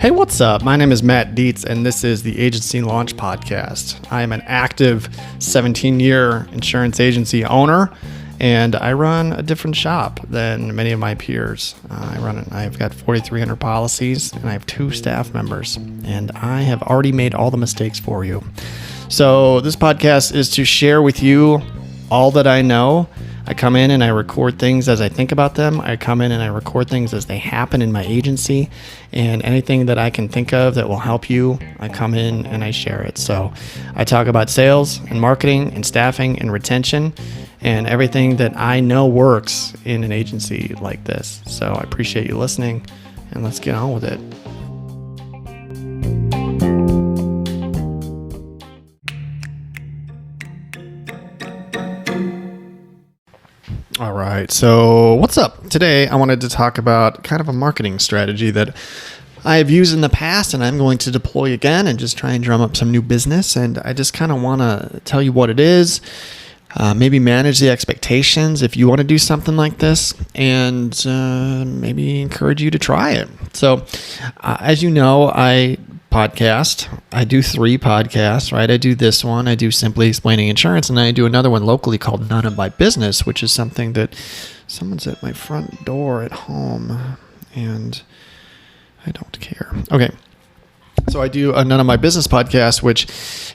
Hey, what's up? My name is Matt Dietz, and this is the Agency Launch Podcast. I am an active 17-year insurance agency owner, and I run a different shop than many of my peers. I've got 4,300 policies, and I have 2 staff members, and I have already made all the mistakes for you. So this podcast is to share with you all that I know. I come in and I record things as I think about them. I come in and I record things as they happen in my agency, and anything that I can think of that will help you, I come in and I share it. So I talk about sales and marketing and staffing and retention and everything that I know works in an agency like this. So I appreciate you listening, and let's get on with it. All right, so what's up? Today I wanted to talk about kind of a marketing strategy that I have used in the past and I'm going to deploy again and just try and drum up some new business. And I just kind of want to tell you what it is, maybe manage the expectations if you want to do something like this, and maybe encourage you to try it. So as you know, I do 3 podcasts, right? I do this one, I do Simply Explaining Insurance, and I do another one locally called None of My Business, which is something that someone's at my front door at home, and I don't care. Okay. So I do a None of My Business podcast, which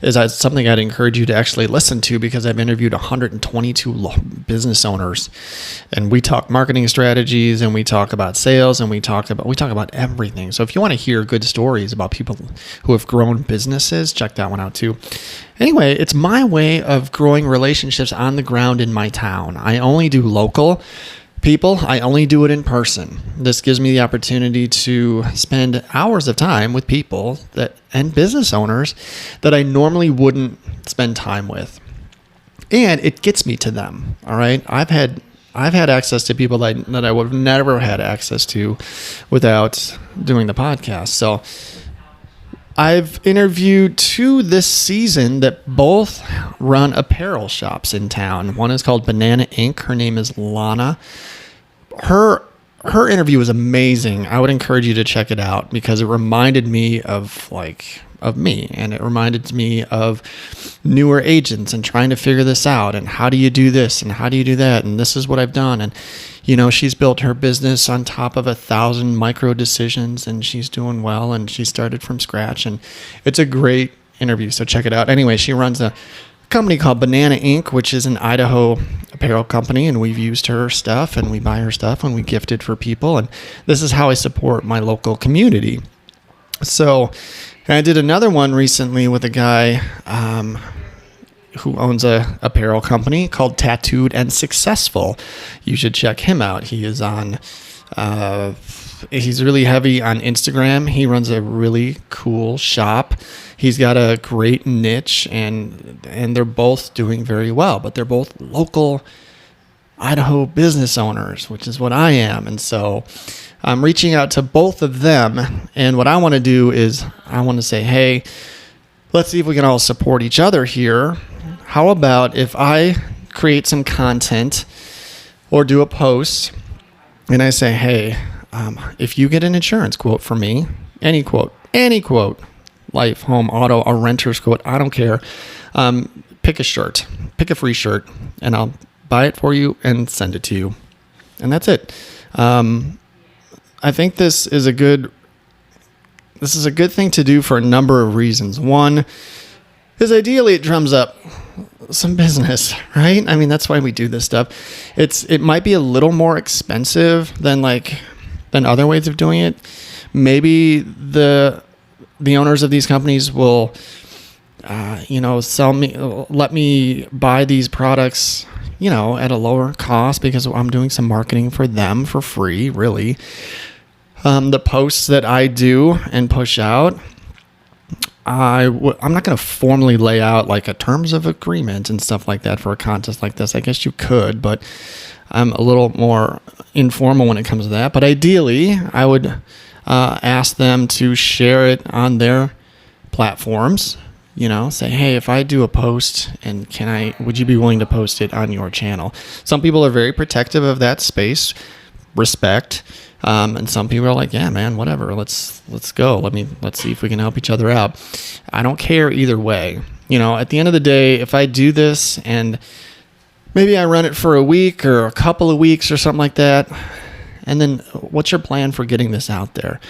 is something I'd encourage you to actually listen to, because I've interviewed 122 business owners, and we talk marketing strategies, and we talk about sales, and we talk about everything. So if you want to hear good stories about people who have grown businesses, check that one out too. Anyway, it's my way of growing relationships on the ground in my town. I only do local people. I only do it in person. This gives me the opportunity to spend hours of time with people and business owners that I normally wouldn't spend time with. And it gets me to them. All right. I've had access to people that I would have never had access to without doing the podcast. So I've interviewed 2 this season that both run apparel shops in town. One is called Banana Inc. Her name is Lana. Her interview was amazing. I would encourage you to check it out, because it reminded me of me, and it reminded me of newer agents and trying to figure this out, and how do you do this and how do you do that, and this is what I've done. And she's built her business on top of 1,000 micro decisions, and she's doing well, and she started from scratch, and it's a great interview, so check it out. Anyway, she runs a company called Banana Inc., which is an Idaho apparel company, and we've used her stuff, and we buy her stuff, and we gift it for people, and this is how I support my local community. So I did another one recently with a guy who owns a apparel company called Tattooed and Successful. You should check him out. He is on he's really heavy on Instagram. He runs a really cool shop. He's got a great niche, and they're both doing very well, but they're both local Idaho business owners, which is what I am. And so I'm reaching out to both of them, and what I want to do is I want to say, hey, let's see if we can all support each other here. How about if I create some content or do a post, and I say, hey, if you get an insurance quote from me, any quote, life, home, auto, a renter's quote, I don't care, pick a free shirt, and I'll buy it for you and send it to you. And that's it. I think this is a good thing to do for a number of reasons. One is ideally it drums up some business, right? I mean, that's why we do this stuff. It might be a little more expensive than other ways of doing it. Maybe the owners of these companies will let me buy these products, at a lower cost, because I'm doing some marketing for them for free, really. The posts that I do and push out, I'm not going to formally lay out like a terms of agreement and stuff like that for a contest like this. I guess you could, but I'm a little more informal when it comes to that. But ideally, I would ask them to share it on their platforms. Say, hey, if I do a post, and would you be willing to post it on your channel? Some people are very protective of that space. respect. And some people are like, yeah, man, whatever. Let's go. Let's see if we can help each other out. I don't care either way. At the end of the day, if I do this and maybe I run it for a week or a couple of weeks or something like that, and then what's your plan for getting this out there?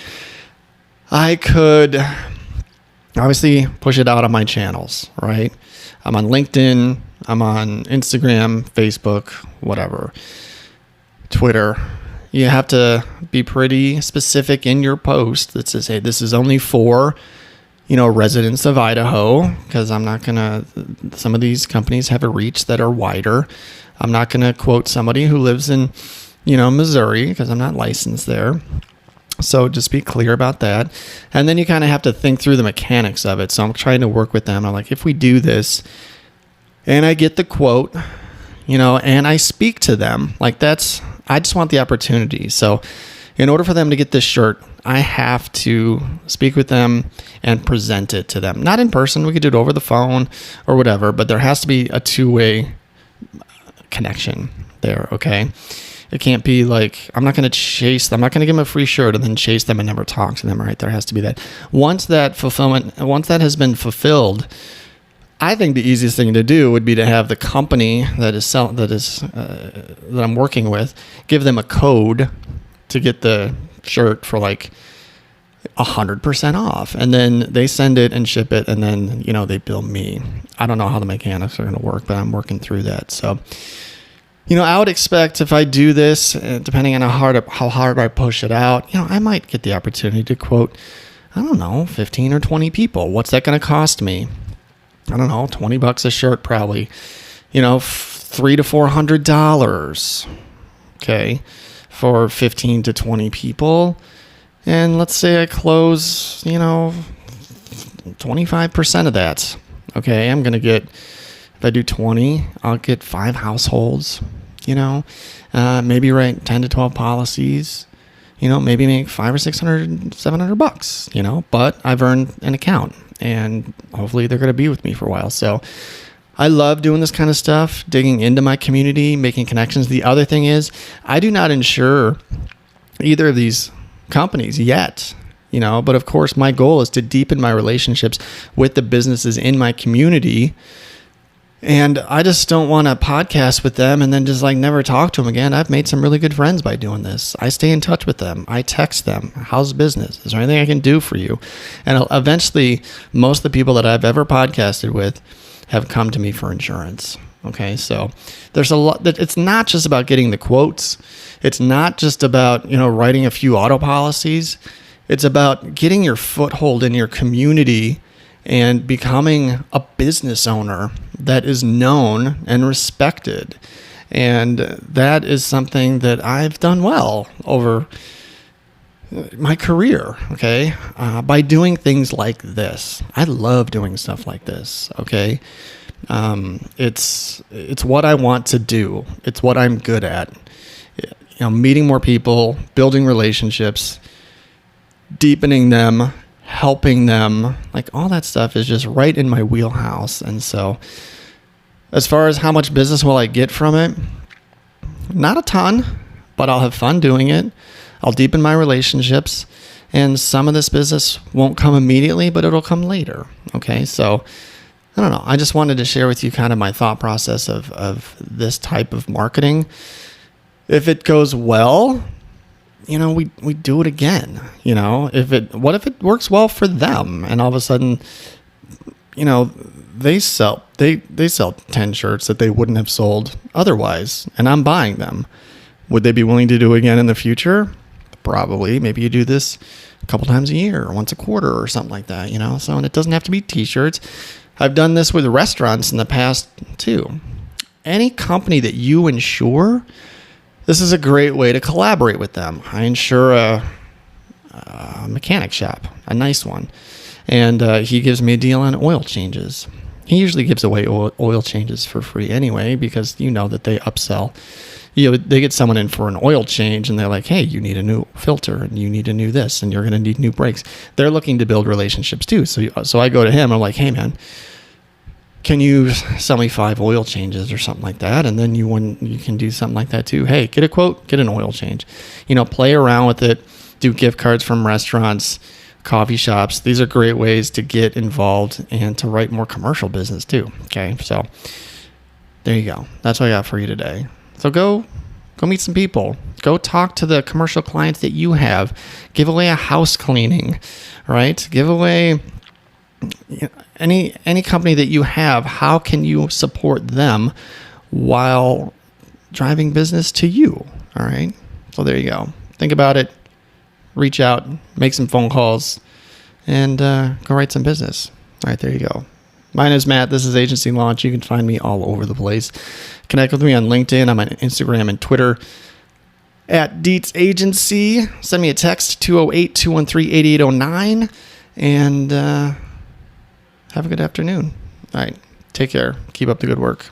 I could obviously push it out on my channels, right? I'm on LinkedIn, I'm on Instagram, Facebook, whatever, Twitter. You have to be pretty specific in your post that says, hey, this is only for, residents of Idaho, because I'm not going to, some of these companies have a reach that are wider. I'm not going to quote somebody who lives in, Missouri, because I'm not licensed there. So just be clear about that. And then you kind of have to think through the mechanics of it. So I'm trying to work with them. I'm like, if we do this and I get the quote, and I speak to them, I just want the opportunity. So in order for them to get this shirt, I have to speak with them and present it to them. Not in person. We could do it over the phone or whatever, but there has to be a two-way connection there, okay? It can't be like, I'm not going to give them a free shirt and then chase them and never talk to them, right? There has to be that. Once that has been fulfilled, I think the easiest thing to do would be to have the company that I'm working with give them a code to get the shirt for 100% off, and then they send it and ship it, and then they bill me. I don't know how the mechanics are going to work, but I'm working through that. So I would expect if I do this, depending on how hard I push it out, I might get the opportunity to quote, 15 or 20 people. What's that going to cost me? I don't know, $20 a shirt probably, $300 to $400, okay, for 15 to 20 people. And let's say I close, 25% of that. Okay, I'm going to get, if I do 20, I'll get 5 households, maybe write 10 to 12 policies, maybe make $500 or $600, $700, but I've earned an account. And hopefully they're going to be with me for a while. So I love doing this kind of stuff, digging into my community, making connections. The other thing is I do not insure either of these companies yet, but of course my goal is to deepen my relationships with the businesses in my community. And I just don't want to podcast with them and then just never talk to them again. I've made some really good friends by doing this. I stay in touch with them. I text them. How's business? Is there anything I can do for you? And eventually, most of the people that I've ever podcasted with have come to me for insurance. Okay, so there's a lot. It's not just about getting the quotes. It's not just about writing a few auto policies. It's about getting your foothold in your community and becoming a business owner that is known and respected. And that is something that I've done well over my career, okay, by doing things like this. I love doing stuff like this, okay? It's what I want to do. It's what I'm good at. Meeting more people, building relationships, deepening them, helping them, all that stuff is just right in my wheelhouse. And so as far as how much business will I get from it, not a ton, but I'll have fun doing it. I'll deepen my relationships, and some of this business won't come immediately, but it'll come later. Okay. So I don't know. I just wanted to share with you kind of my thought process of this type of marketing. If it goes well, we do it again. What if it works well for them, and all of a sudden, they sell 10 shirts that they wouldn't have sold otherwise, and I'm buying them. Would they be willing to do it again in the future? Probably. Maybe you do this a couple times a year or once a quarter or something like that, so, and it doesn't have to be t-shirts. I've done this with restaurants in the past too. Any company that you insure, this is a great way to collaborate with them. I insure a mechanic shop, a nice one, and he gives me a deal on oil changes. He usually gives away oil changes for free anyway, because that they upsell. They get someone in for an oil change and they're like, hey, you need a new filter and you need a new this and you're going to need new brakes. They're looking to build relationships too. So I go to him. I'm like, hey man, can you sell me 5 oil changes or something like that? And then you can do something like that too. Hey, get a quote, get an oil change. Play around with it. Do gift cards from restaurants, coffee shops. These are great ways to get involved and to write more commercial business too. Okay, so there you go. That's what I got for you today. So go meet some people. Go talk to the commercial clients that you have. Give away a house cleaning, right? Give away any company that you have. How can you support them while driving business to you? All right. So there you go. Think about it. Reach out, make some phone calls, and go write some business. All right, there you go. My name is Matt. This is Agency Launch. You can find me all over the place. Connect with me on LinkedIn. I'm on Instagram and Twitter at Dietz Agency. Send me a text, 208-213-8809. And have a good afternoon. All right. Take care. Keep up the good work.